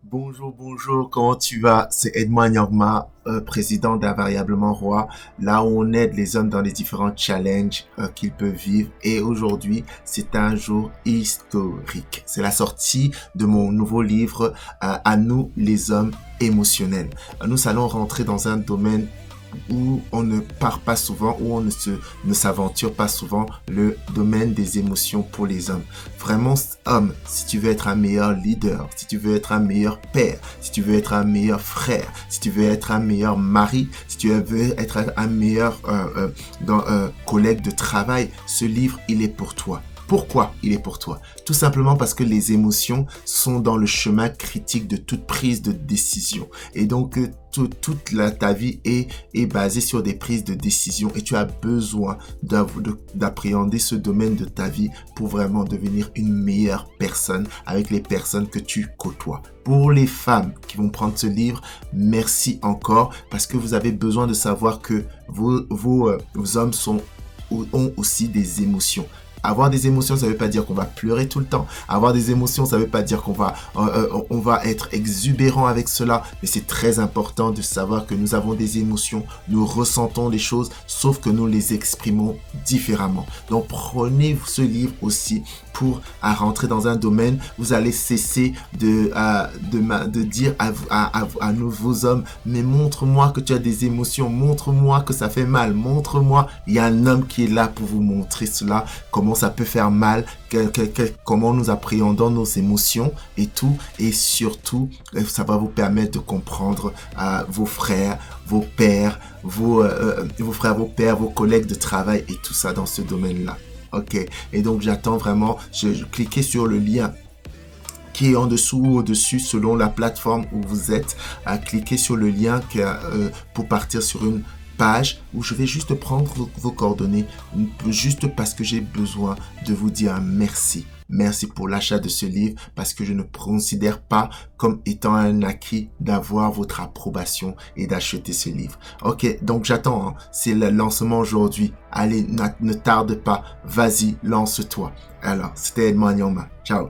Bonjour, bonjour, comment tu vas? C'est Edmond Nyangma, président d'Invariablement Roi, là où on aide les hommes dans les différents challenges qu'ils peuvent vivre. Et aujourd'hui, c'est un jour historique. C'est la sortie de mon nouveau livre, À nous les hommes émotionnels. Nous allons rentrer dans un domaine où on ne part pas souvent, où on ne s'aventure pas souvent, le domaine des émotions pour les hommes. Vraiment, homme, si tu veux être un meilleur leader, si tu veux être un meilleur père, si tu veux être un meilleur frère, si tu veux être un meilleur mari, si tu veux être un meilleur collègue de travail, ce livre, il est pour toi. Pourquoi il est pour toi? Tout simplement parce que les émotions sont dans le chemin critique de toute prise de décision. Et donc, ta vie est basée sur des prises de décision et tu as besoin d'appréhender ce domaine de ta vie pour vraiment devenir une meilleure personne avec les personnes que tu côtoies. Pour les femmes qui vont prendre ce livre, merci encore parce que vous avez besoin de savoir que vos hommes ont aussi des émotions. Avoir des émotions, ça ne veut pas dire qu'on va pleurer tout le temps. Avoir des émotions, ça ne veut pas dire on va être exubérant avec cela. Mais c'est très important de savoir que nous avons des émotions, nous ressentons les choses, sauf que nous les exprimons différemment. Donc prenez ce livre aussi pour rentrer dans un domaine. Vous allez cesser de dire à nouveaux hommes, mais montre-moi que tu as des émotions, montre-moi que ça fait mal, montre-moi. Il y a un homme qui est là pour vous montrer cela, comment ça peut faire mal, comment nous appréhendons nos émotions et tout. Et surtout, ça va vous permettre de comprendre vos frères, vos pères, vos pères, vos collègues de travail et tout ça dans ce domaine-là. Ok, et donc j'attends vraiment, je cliquez sur le lien qui est en dessous ou au-dessus selon la plateforme où vous êtes, à cliquer sur le lien pour partir sur une page où je vais juste prendre vos coordonnées, juste parce que j'ai besoin de vous dire merci. Merci pour l'achat de ce livre parce que je ne considère pas comme étant un acquis d'avoir votre approbation et d'acheter ce livre. Ok, donc j'attends, hein. C'est le lancement aujourd'hui. Allez, ne tarde pas, vas-y, lance-toi. Alors, c'était Edmond Nyoma. Ciao.